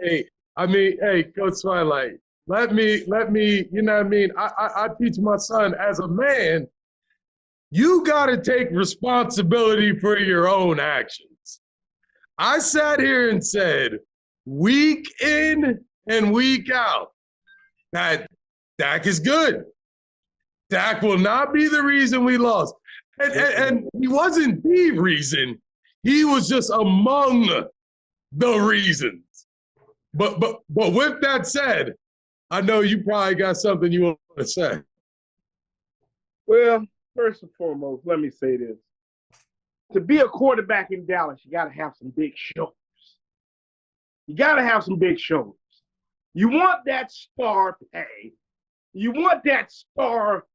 Hey, hey, Coach Twilight, let me, you know what I mean? I teach my son as a man, you got to take responsibility for your own actions. I sat here and said, week in and week out, that Dak is good. Dak will not be the reason we lost. And he wasn't the reason. He was just among the reasons. But with that said, I know you probably got something you want to say. Well, first and foremost, let me say this. To be a quarterback in Dallas, you got to have some big shoulders. You got to have some big shoulders. You want that star pay. You want that star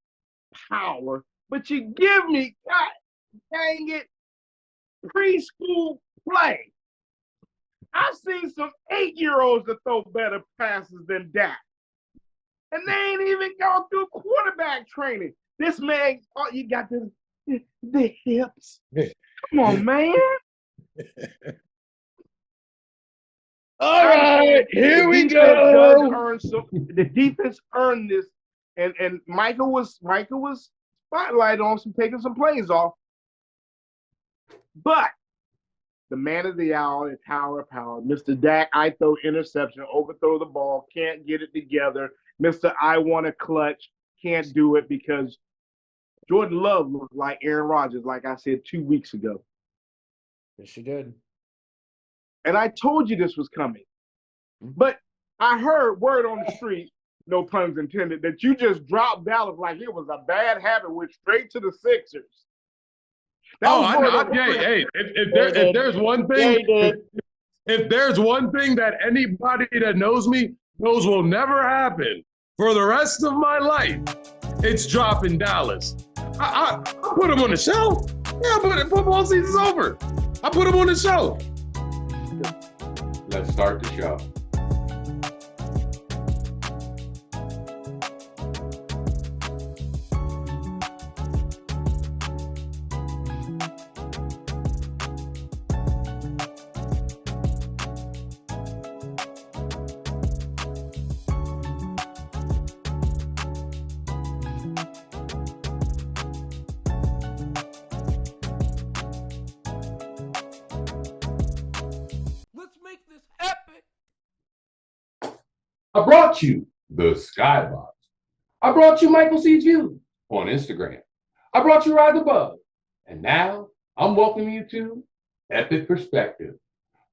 power. But you give me, God dang it, preschool play. I've seen some 8-year-olds that throw better passes than Dak. And they ain't even gone through quarterback training. This man, oh, you got the hips. Come on, man. All right, here we go. The defense earned this, and Micheal was spotlighted on some taking some plays off. But the man of the hour is Tower Power. Mr. Dak, I throw interception, overthrow the ball, can't get it together. Mr. I want to clutch, can't do it because Jordan Love looked like Aaron Rodgers, like I said 2 weeks ago. Yes, she did. And I told you this was coming. But I heard word on the street, no puns intended, that you just dropped Dallas like it was a bad habit, went straight to the Sixers. Hey, if there's one thing, if there's one thing that anybody that knows me knows will never happen for the rest of my life, it's dropping Dallas. I put him on the shelf. Yeah, but football season's over. I put him on the shelf. Let's start the show. I brought you the Skyboxx. I brought you Michael C. Jew on Instagram. I brought you Ride the Bug. And now I'm welcoming you to Epic Perspective.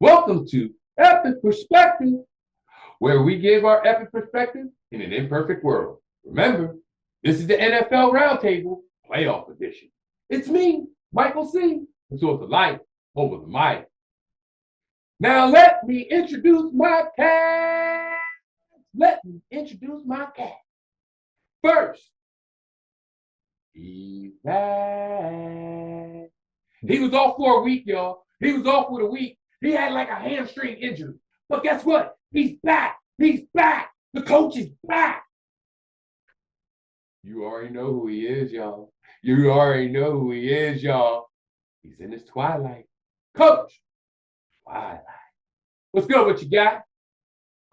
Welcome to Epic Perspective, where we give our epic perspective in an imperfect world. Remember, this is the NFL Roundtable Playoff Edition. It's me, Michael C. So it's the light over the mic. Now let me introduce my cat. Let me introduce my cat. First, he's back. He was off for a week, y'all. He was off for the week. He had like a hamstring injury. But guess what? He's back. He's back. The coach is back. You already know who he is, y'all. You already know who he is, y'all. He's in his twilight. Coach, Twilight. What's good? What you got?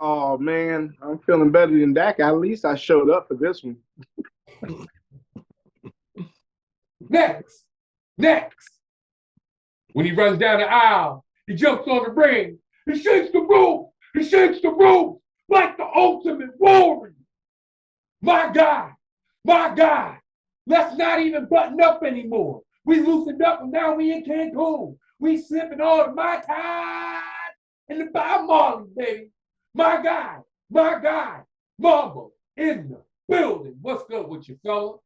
Oh, man, I'm feeling better than Dak. At least I showed up for this one. Next. When he runs down the aisle, he jumps on the ring. He shakes the room. He shakes the room like the ultimate warrior. My God. Let's not even button up anymore. We loosened up and now we in Cancun. We sipping all the Mai Tai and the Bob Marley, baby. My God, Mamba in the building. What's good with you, fella?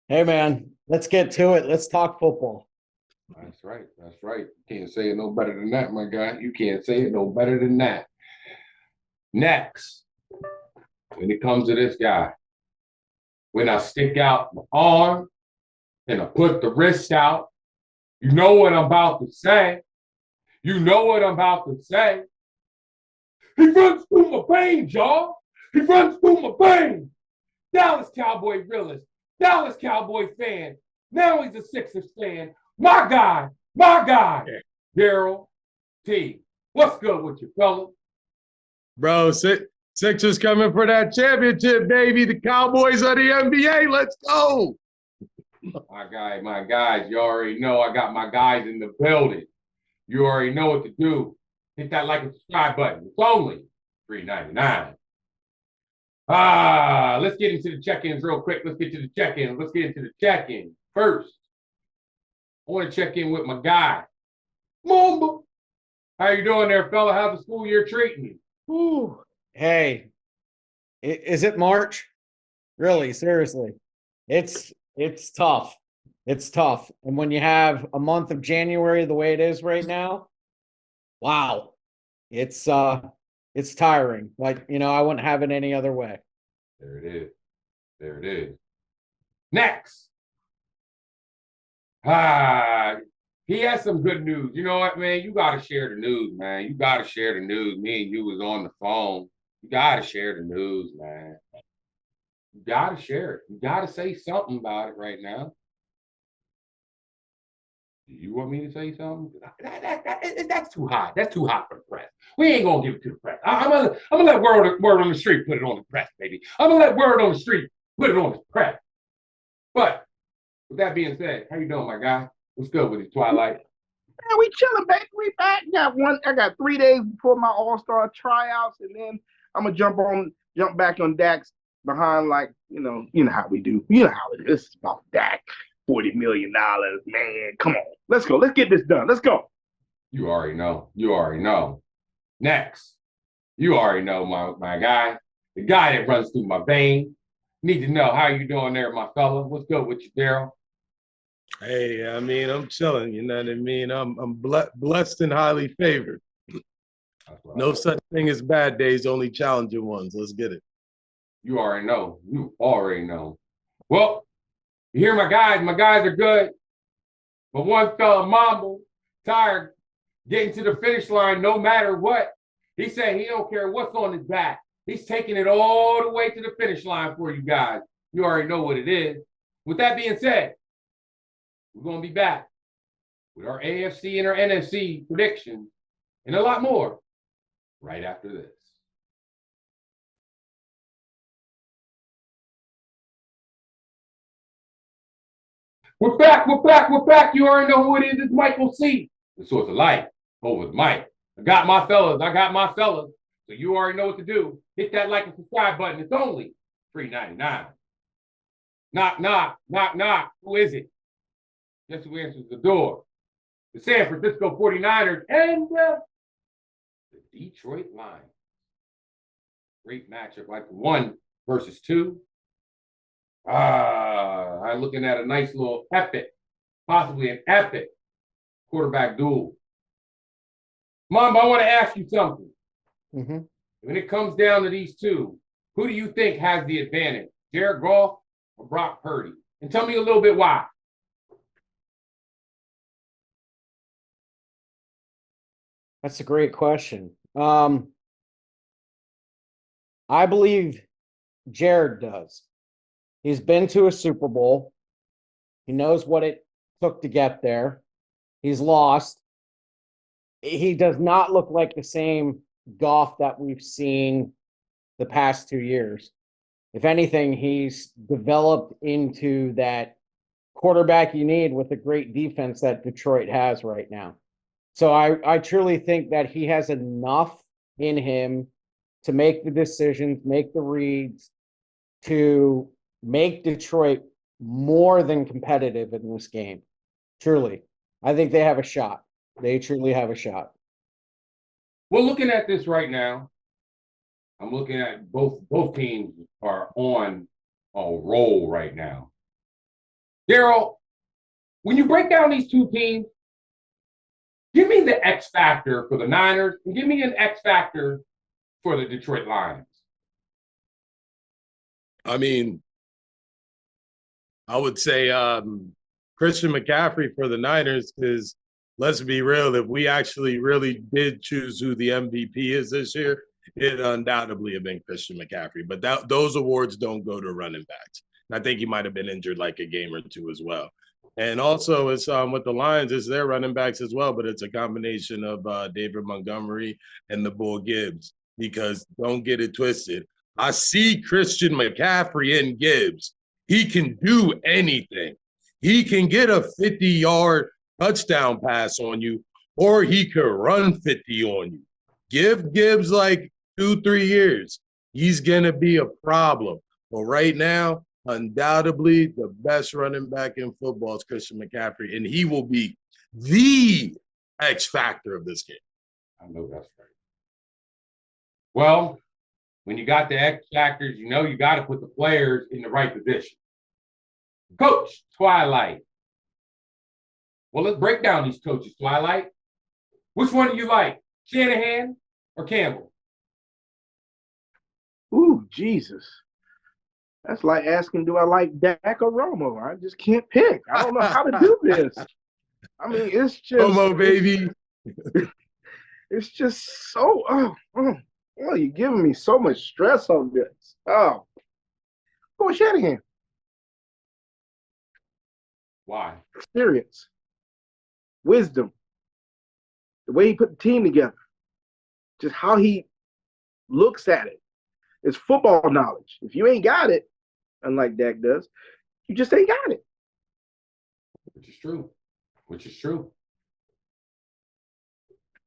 Hey, man, let's get to it. Let's talk football. That's right. You can't say it no better than that, my guy. You can't say it no better than that. Next, when it comes to this guy, when I stick out my arm and I put the wrist out, you know what I'm about to say. He runs through my veins, y'all. He runs through my veins. Dallas Cowboy realist, Dallas Cowboy fan. Now he's a Sixers fan. My guy, Darrell T. What's good with you, fella? Bro, Sixers coming for that championship, baby. The Cowboys are the NBA. Let's go. My guys, you already know I got my guys in the building. You already know what to do. Hit that like and subscribe button. It's only $3.99. Let's get into the check-ins real quick. Let's get into the check-in. First, I want to check in with my guy, Mumba. How you doing there, fella? How's the school year treating you? Ooh. Hey, is it March? Really, seriously. It's tough. It's tough. And when you have a month of January the way it is right now, wow. It's tiring. Like, I wouldn't have it any other way. There it is. Next. He has some good news. You know what, man? You got to share the news, man. You got to share the news. Me and you was on the phone. You got to share the news, man. You got to share it. You got to say something about it right now. Do you want me to say something? That's too hot. That's too hot for the press. We ain't going to give it to the press. I'm gonna let word on the street put it on the press, baby. I'm going to let word on the street put it on the press. But with that being said, how you doing, my guy? What's good with you, Twilight? Man, we chilling, baby. We back. I got 3 days before my All-Star tryouts, and then I'm gonna jump back on Dak's behind, like, you know how we do. You know how it is. It's about Dak. $40 million, man. Come on. Let's go. Let's get this done. Let's go. You already know. Next. You already know my guy. The guy that runs through my veins. Need to know how you doing there, my fella. What's good with you, Darrell? Hey, I mean, I'm chilling. You know what I mean? I'm blessed and highly favored. No such thing as bad days, only challenging ones. Let's get it. You already know. Well, you hear my guys. My guys are good. But one fella, Mambo, tired getting to the finish line no matter what. He said he don't care what's on his back. He's taking it all the way to the finish line for you guys. You already know what it is. With that being said, we're going to be back with our AFC and our NFC predictions and a lot more right after this. We're back. You already know who it is. It's Michael C. The source of light over the mic. I got my fellas. So you already know what to do. Hit that like and subscribe button. It's only $3.99. Knock, knock, knock, knock. Who is it? Guess who answers the door? The San Francisco 49ers and the Detroit Lions. Great matchup, like 1 versus 2. I'm looking at a nice little possibly an epic quarterback duel. Mom, I want to ask you something. Mm-hmm. When it comes down to these two, who do you think has the advantage? Jared Goff or Brock Purdy? And tell me a little bit why. That's a great question. I believe Jared does. He's been to a Super Bowl. He knows what it took to get there. He's lost. He does not look like the same Goff that we've seen the past 2 years. If anything, he's developed into that quarterback you need with a great defense that Detroit has right now. So I truly think that he has enough in him to make the decisions, make the reads, to make Detroit more than competitive in this game. Truly. I think they have a shot. They truly have a shot. We're looking at this right now. I'm looking at both teams are on a roll right now. Darrell, when you break down these two teams, give me the X factor for the Niners and give me an X factor for the Detroit Lions. I mean, I would say Christian McCaffrey for the Niners, because let's be real, if we actually really did choose who the MVP is this year, it undoubtedly have been Christian McCaffrey. But those awards don't go to running backs. And I think he might have been injured like a game or two as well. And also, it's with the Lions, it's their running backs as well, but it's a combination of David Montgomery and the Bull Gibbs. because don't get it twisted. I see Christian McCaffrey and Gibbs. He can do anything. He can get a 50-yard touchdown pass on you, or he could run 50 on you. Give Gibbs like 2-3 years. He's going to be a problem. But right now, undoubtedly, the best running back in football is Christian McCaffrey, and he will be the X factor of this game. I know that's right. Well, when you got the X factors, you know you got to put the players in the right position. Coach Twilight. Well, let's break down these coaches, Twilight. Which one do you like, Shanahan or Campbell? Ooh, Jesus. That's like asking, do I like Dak or Romo? I just can't pick. I don't know how to do this. I mean, it's just Romo, baby. It's just so you're giving me so much stress on this. Oh, go with Shanahan. Why? Experience, wisdom, the way he put the team together, just how he looks at it. It's football knowledge. If you ain't got it, unlike Dak does, you just ain't got it. Which is true. Which is true.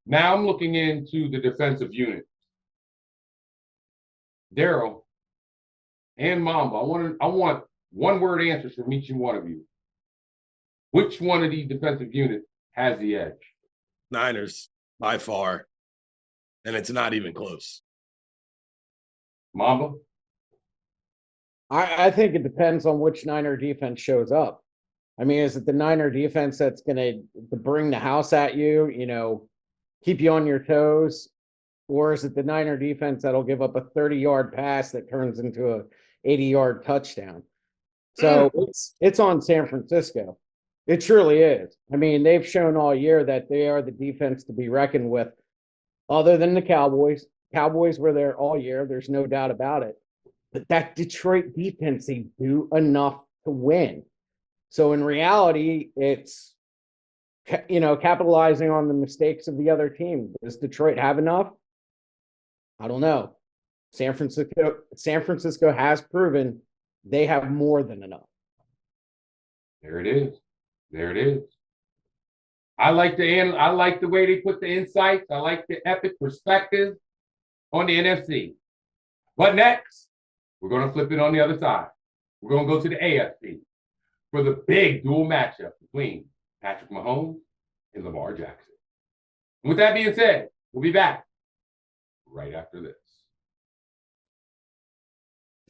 Now I'm looking into the defensive unit. Darrell and Mamba, I want one-word answers from each and one of you. Which one of these defensive units has the edge? Niners, by far. And it's not even close. Mamba? I think it depends on which Niner defense shows up. I mean, is it the Niner defense that's going to bring the house at you, keep you on your toes? Or is it the Niner defense that'll give up a 30-yard pass that turns into a 80-yard touchdown? So it's on San Francisco. It truly is. I mean, they've shown all year that they are the defense to be reckoned with, other than the Cowboys. Cowboys were there all year. There's no doubt about it. But that Detroit defense, they do enough to win. So in reality, it's, capitalizing on the mistakes of the other team. Does Detroit have enough? I don't know. San Francisco has proven they have more than enough. There it is. There it is. I like the way they put the insights. I like the epic perspective on the NFC. But next, we're going to flip it on the other side. We're going to go to the AFC for the big dual matchup between Patrick Mahomes and Lamar Jackson. And with that being said, we'll be back right after this.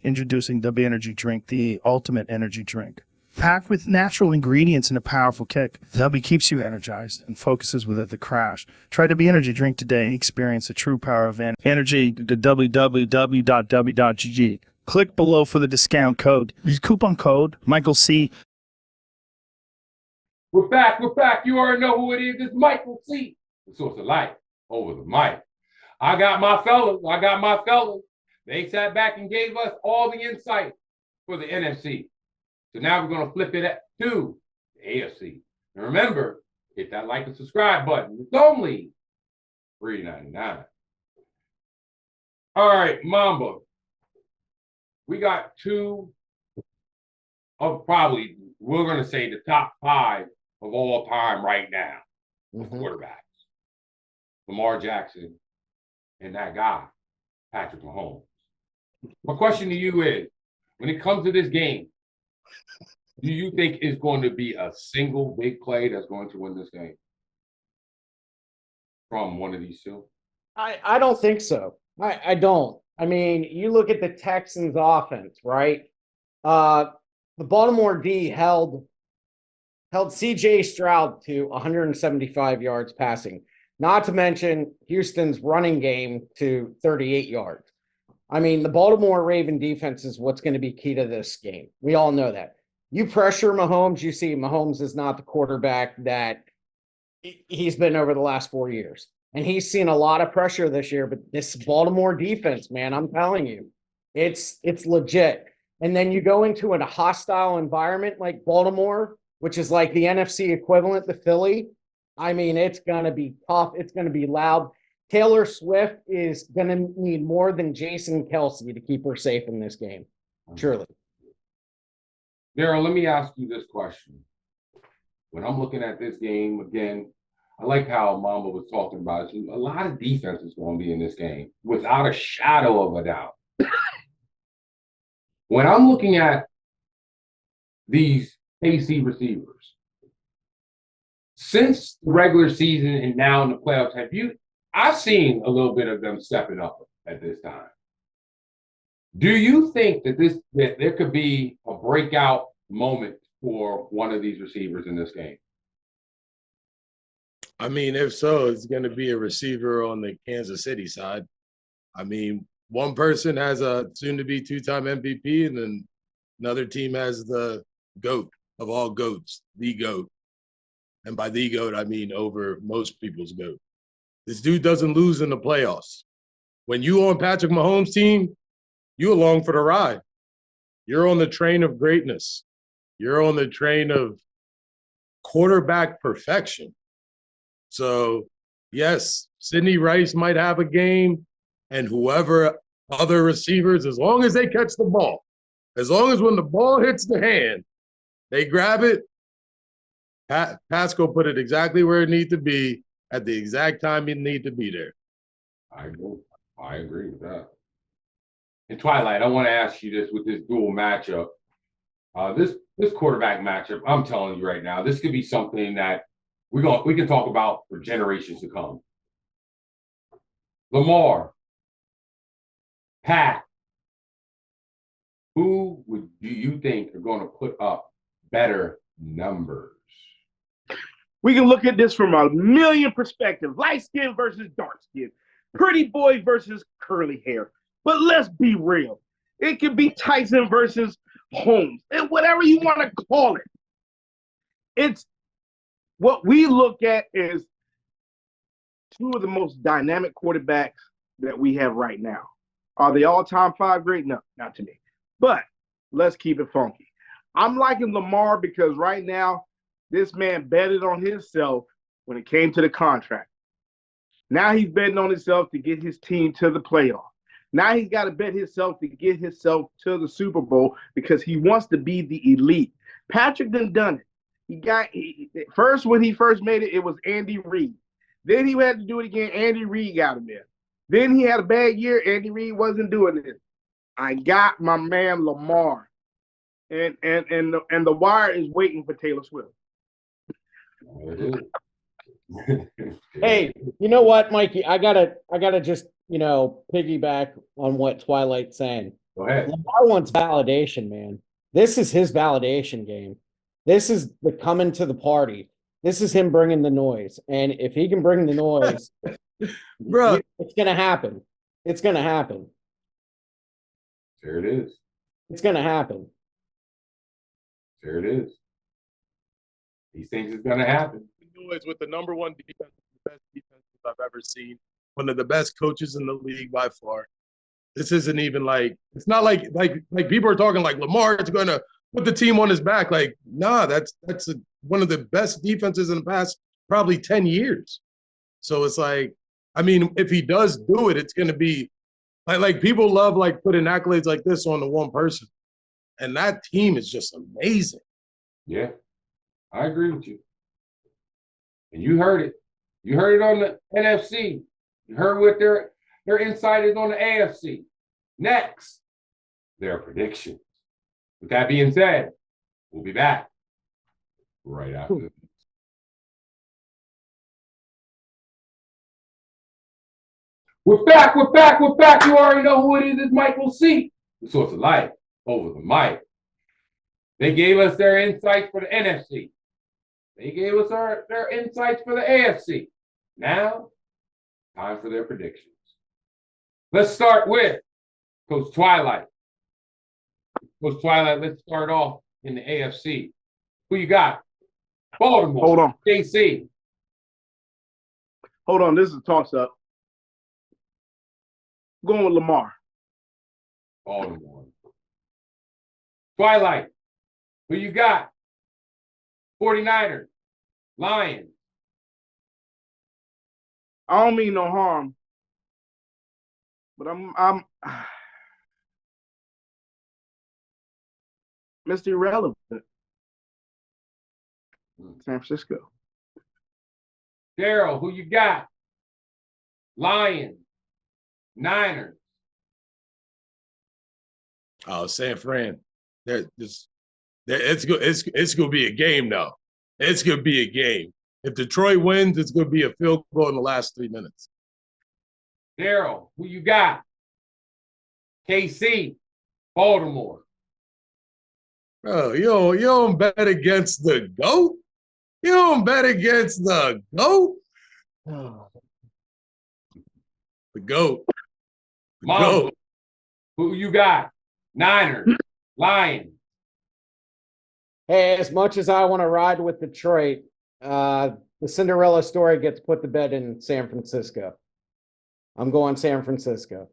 Introducing the Energy Drink, the ultimate energy drink. Packed with natural ingredients and a powerful kick, W keeps you energized and focuses without the crash. Try the Energy Drink today and experience the true power of energy to www.w.gg. Click below for the discount code. Use coupon code Michael C. We're back. You already know who it is. It's Michael C., the source of life over the mic. I got my fellas. They sat back and gave us all the insight for the NFC. So now we're going to flip it to the AFC. And remember, hit that like and subscribe button. It's only $3.99. All right, Mamba. We got two of probably, we're going to say, the top 5 of all time right now. Quarterbacks. Lamar Jackson and that guy, Patrick Mahomes. My question to you is, when it comes to this game, do you think it's going to be a single big play that's going to win this game from one of these two? I don't think so. I don't. I mean, you look at the Texans offense, right? The Baltimore D held CJ Stroud to 175 yards passing, not to mention Houston's running game to 38 yards. I mean, the Baltimore Raven defense is what's going to be key to this game. We all know that. You pressure Mahomes, you see Mahomes is not the quarterback that he's been over the last 4 years. And he's seen a lot of pressure this year, but this Baltimore defense, man, I'm telling you, it's legit. And then you go into a hostile environment like Baltimore, which is like the NFC equivalent to Philly. I mean, it's going to be tough. It's going to be loud. Taylor Swift is going to need more than Jason Kelsey to keep her safe in this game. Surely. Darrell, let me ask you this question. When I'm looking at this game again, I like how Mamba was talking about it. A lot of defense is going to be in this game, without a shadow of a doubt. When I'm looking at these KC receivers, since the regular season and now in the playoffs, I've seen a little bit of them stepping up at this time. Do you think that there could be a breakout moment for one of these receivers in this game? I mean, if so, it's going to be a receiver on the Kansas City side. I mean, one person has a soon-to-be two-time MVP, and then another team has the GOAT of all GOATs, the GOAT. And by the GOAT, I mean over most people's GOAT. This dude doesn't lose in the playoffs. When you on Patrick Mahomes' team, you along for the ride. You're on the train of greatness. You're on the train of quarterback perfection. So, yes, Sidney Rice might have a game, and whoever other receivers, as long as they catch the ball, as long as when the ball hits the hand, they grab it, Pascal put it exactly where it needs to be at the exact time it need to be there. I agree with that. And Twilight, I want to ask you this with this dual matchup. This quarterback matchup, I'm telling you right now, this could be something that we can talk about for generations to come. Lamar, Pat, who do you think are going to put up better numbers? We can look at this from a million perspectives. Light skin versus dark skin. Pretty boy versus curly hair. But let's be real. It could be Tyson versus Holmes. And whatever you want to call it. It's what we look at is two of the most dynamic quarterbacks that we have right now. Are they all-time 5 great? No, not to me. But let's keep it funky. I'm liking Lamar because right now, this man betted on himself when it came to the contract. Now he's betting on himself to get his team to the playoff. Now he's got to bet himself to get himself to the Super Bowl because he wants to be the elite. Patrick done it. First, when he first made it, it was Andy Reid. Then he had to do it again. Andy Reid got him there. Then he had a bad year. Andy Reid wasn't doing it. I got my man Lamar. And the wire is waiting for Taylor Swift. Hey, you know what, Mikey? I gotta just, piggyback on what Twilight's saying. Go ahead. Lamar wants validation, man. This is his validation game. This is the coming to the party. This is him bringing the noise. And if he can bring the noise, Bro, it's gonna happen. It's gonna happen. There it is. It's gonna happen. There it is. He thinks it's going to happen. Noise with the number one defense, the best defense I've ever seen. One of the best coaches in the league by far. This isn't even it's not like people are talking like Lamar is going to put the team on his back. Like, nah, that's one of the best defenses in the past probably 10 years. So it's like, I mean, if he does do it, it's going to be like people love putting accolades like this on the one person. And that team is just amazing. Yeah, I agree with you. And you heard it. You heard it on the NFC. You heard what their insight is on the AFC. Next, their predictions. With that being said, we'll be back right after this. We're back. You already know who it is. It's Michael C. The source of life over the mic. They gave us their insights for the NFC. They gave us their insights for the AFC. Now, time for their predictions. Let's start with Coach Twilight. Coach Twilight, let's start off in the AFC. Who you got? Baltimore. Hold on. KC. Hold on. This is a toss-up. Going with Lamar. Baltimore. Twilight. Who you got? 49ers. Lions. I don't mean no harm, But I'm Mr. Irrelevant. San Francisco. Darrell, who you got? Lions, Niners. Oh, San Fran. It's gonna be a game though. It's gonna be a game. If Detroit wins, it's gonna be a field goal in the last 3 minutes. Darrell, who you got? KC, Baltimore. Bro, you don't bet against the GOAT? You don't bet against the GOAT? The GOAT. The Mom, GOAT. who you got? Niners, Lions. Hey, as much as I want to ride with Detroit, the Cinderella story gets put to bed in San Francisco. I'm going San Francisco.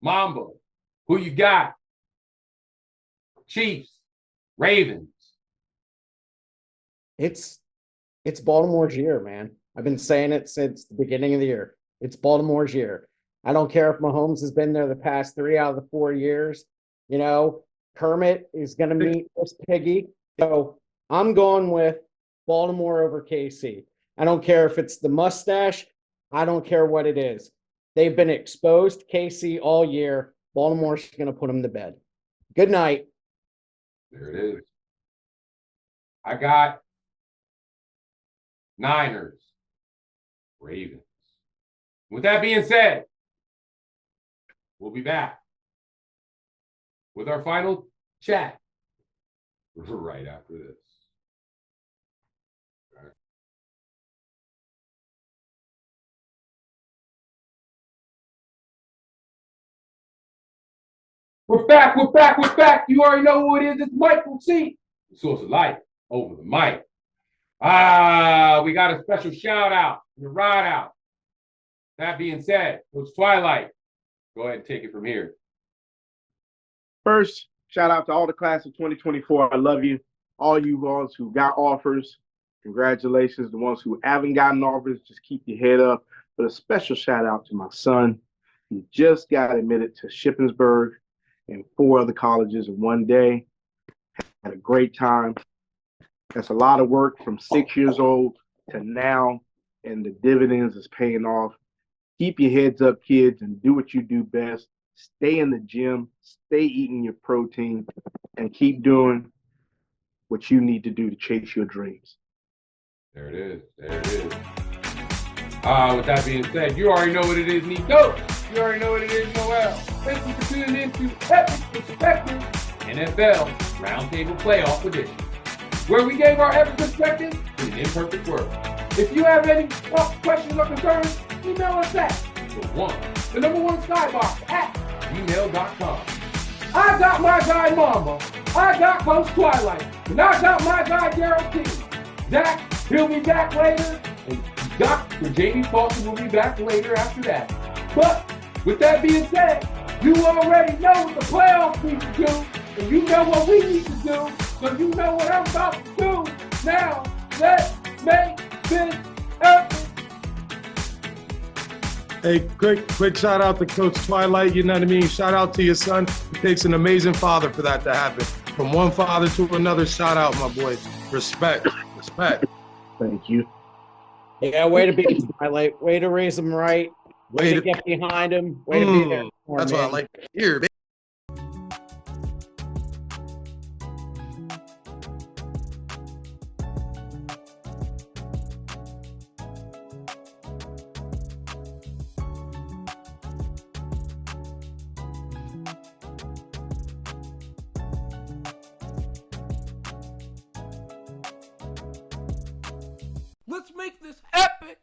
Mamba, who you got? Chiefs, Ravens. It's Baltimore's year, man. I've been saying it since the beginning of the year. It's Baltimore's year. I don't care if Mahomes has been there the past 3 out of the 4 years. You know, Kermit is going to meet this Piggy. So I'm going with Baltimore over KC. I don't care if it's the mustache. I don't care what it is. They've been exposed, KC, all year. Baltimore's going to put them to bed. Good night. There it is. I got Niners, Ravens. With that being said, we'll be back with our final chat right after this. All right. We're back. You already know who it is. It's Michael C. The source of life over the mic. We got a special shout out and a ride out. That being said, Coach Twilight, go ahead and take it from here. First, shout out to all the class of 2024. I love you. All you ones who got offers, congratulations. The ones who haven't gotten offers, just keep your head up. But a special shout out to my son. He just got admitted to Shippensburg and 4 other colleges in one day. Had a great time. That's a lot of work from 6 years old to now, and the dividends is paying off. Keep your heads up, kids, and do what you do best. Stay in the gym, stay eating your protein, and keep doing what you need to do to chase your dreams. There it is. With that being said, you already know what it is, Nico. You already know what it is, Noel. Thank you for tuning in to Epic Perspective NFL Roundtable Playoff Edition, where we gave our epic perspective in an imperfect world. If you have any questions or concerns, email us at the number one Skyboxx at gmail.com. I got my guy Mamba, I got Coach Twilight, and I got my guy Darrell T. Zach, he'll be back later, and Dr. Jaimie Foster will be back later after that. But with that being said, you already know what the playoffs need to do, and you know what we need to do, so you know what I'm about to do. Now, let's make this epic. Hey, quick shout out to Coach Twilight, you know what I mean? Shout out to your son. It takes an amazing father for that to happen. From one father to another, shout out, my boy. Respect. Thank you. Yeah, way to be Twilight. Way to raise him right. Way to get behind him. Way to be there. That's what I like to hear, baby. Let's make this epic.